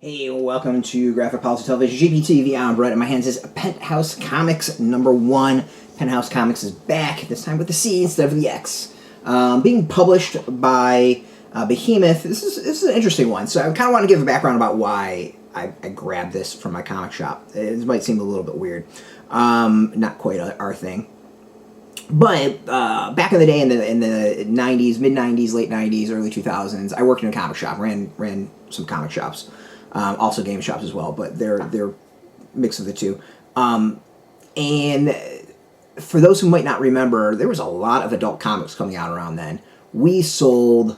Hey, welcome to Graphic Policy Television, GPT, Vian, Brett. In my hands is Penthouse Comics #1. Penthouse Comics is back, this time with the C instead of the X. Being published by Behemoth. This is an interesting one. So I kind of want to give a background about why I grabbed this from my comic shop. It might seem a little bit weird. Not quite our thing. But back in the day, in the 90s, mid-90s, late 90s, early 2000s, I worked in a comic shop, ran some comic shops. Also game shops as well, but they're mix of the two. And for those who might not remember, there was a lot of adult comics coming out around then. We sold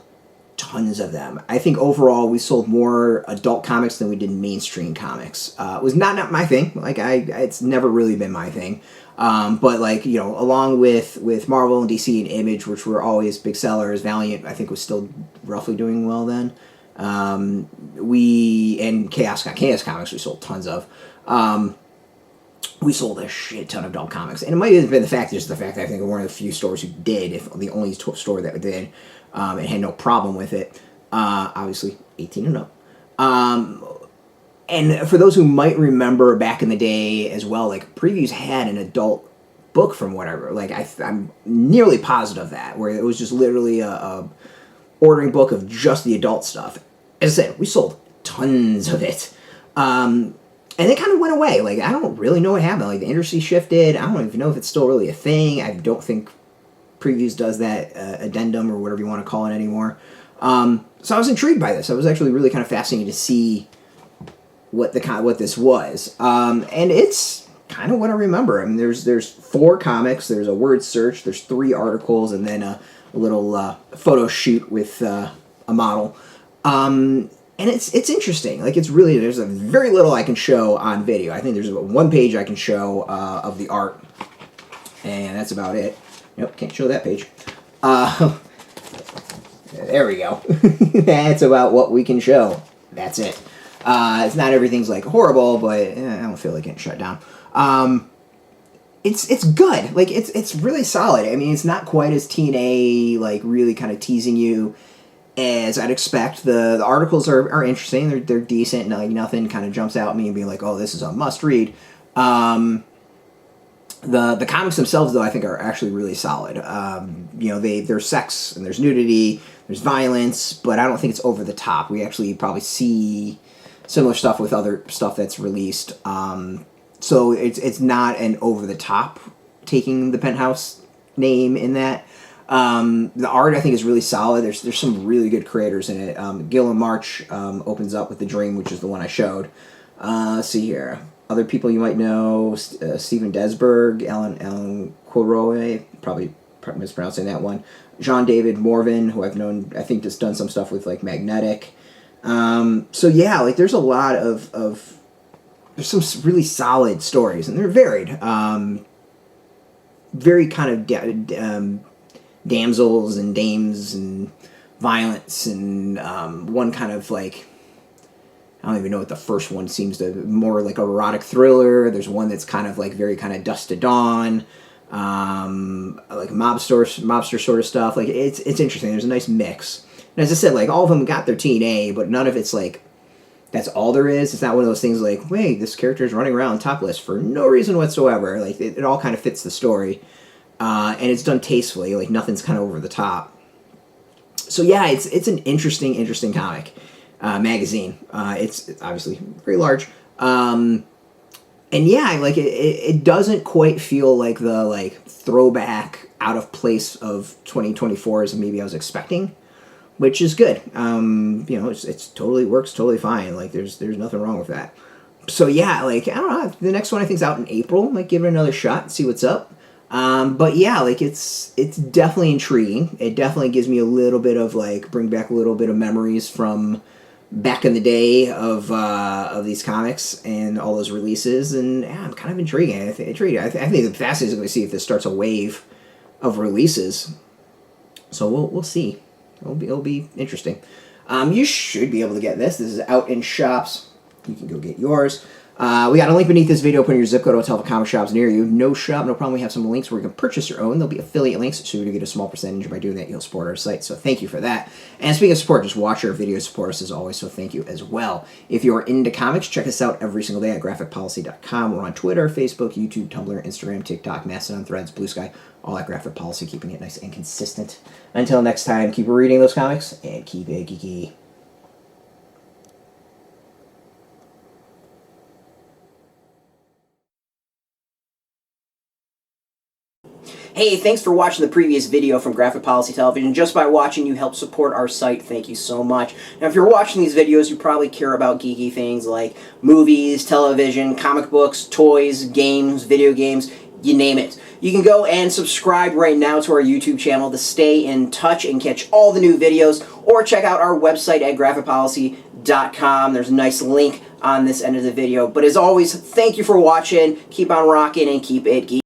tons of them. I think overall we sold more adult comics than we did mainstream comics. It was not my thing. Like it's never really been my thing. But like, you know, along with Marvel and DC and Image, which were always big sellers, Valiant I think was still roughly doing well then. And Chaos Comics we sold tons of. We sold a shit ton of adult comics, and it might have been the fact that I think we're one of the few stores who did, if the only store that did, and had no problem with it. Obviously 18 and up. And for those who might remember back in the day as well, like Previews had an adult book from whatever. Like I'm nearly positive of that, where it was just literally a ordering book of just the adult stuff. As I said, we sold tons of it. And it kind of went away. Like, I don't really know what happened. Like, the industry shifted. I don't even know if it's still really a thing. I don't think Previews does that addendum or whatever you want to call it anymore. So I was intrigued by this. I was actually really kind of fascinated to see what this was. And it's kind of what I remember. I mean, there's 4 comics. There's a word search. There's 3 articles, and then a little photo shoot with a model. And it's interesting. Like, it's really, there's a very little I can show on video. I think there's one page I can show of the art, and that's about it. Nope, can't show that page. There we go. That's about what we can show. That's it. It's not everything's like horrible, but I don't feel like getting shut down. It's good. Like, it's really solid. I mean, it's not quite as TNA, like, really kind of teasing you as I'd expect. The articles are interesting. They're decent. Like, nothing kind of jumps out at me and being like, oh, this is a must read. The comics themselves, though, I think are actually really solid. You know, there's sex and there's nudity, there's violence, but I don't think it's over the top. We actually probably see similar stuff with other stuff that's released. So it's not an over the top taking the Penthouse name in that. The art, I think, is really solid. There's some really good creators in it. Guillem March opens up with The Dream, which is the one I showed. Let's see here. Other people you might know, Stephen Desberg, Alain Queireix, probably mispronouncing that one. Jean David Morvan, who I've known, I think, just done some stuff with, like, Magnetic. So yeah, like, there's a lot of there's some really solid stories, and they're varied. Very kind of damsels and dames and violence, and one kind of like, I don't even know what the first one seems to, more like erotic thriller. There's one that's kind of like very kind of Dusk to Dawn, like mobster sort of stuff. Like, it's interesting. There's a nice mix. And as I said, like, all of them got their TNA, but none of it's like, that's all there is. It's not one of those things like, wait, this character is running around topless for no reason whatsoever. Like, it all kind of fits the story. And it's done tastefully. Like, nothing's kind of over the top. So yeah, it's an interesting comic magazine. It's obviously very large. And yeah, like, it doesn't quite feel like the, like, throwback out of place of 2024 as maybe I was expecting, which is good. You know, it's totally works totally fine. Like, there's nothing wrong with that. So yeah, like, I don't know. The next one I think is out in April. Might give it another shot and see what's up. But yeah, like, it's definitely intriguing. It definitely gives me a little bit of, like, bring back a little bit of memories from back in the day of these comics and all those releases, and yeah, I'm kind of intrigued. I think the fastest is going to see if this starts a wave of releases. So we'll see. It'll be interesting. You should be able to get this. This is out in shops. You can go get yours. We got a link beneath this video. Put in your zip code. It'll tell the comic shops near you. No shop, no problem. We have some links where you can purchase your own. There'll be affiliate links, so you get a small percentage. By doing that, you'll support our site. So thank you for that. And speaking of support, just watch our videos, support us as always. So thank you as well. If you're into comics, check us out every single day at graphicpolicy.com. We're on Twitter, Facebook, YouTube, Tumblr, Instagram, TikTok, Mastodon, Threads, Blue Sky, all at Graphic Policy, keeping it nice and consistent. Until next time, keep reading those comics and keep it geeky. Hey, thanks for watching the previous video from Graphic Policy Television. Just by watching, you help support our site. Thank you so much. Now, if you're watching these videos, you probably care about geeky things like movies, television, comic books, toys, games, video games, you name it. You can go and subscribe right now to our YouTube channel to stay in touch and catch all the new videos, or check out our website at graphicpolicy.com. There's a nice link on this end of the video. But as always, thank you for watching. Keep on rocking and keep it geeky.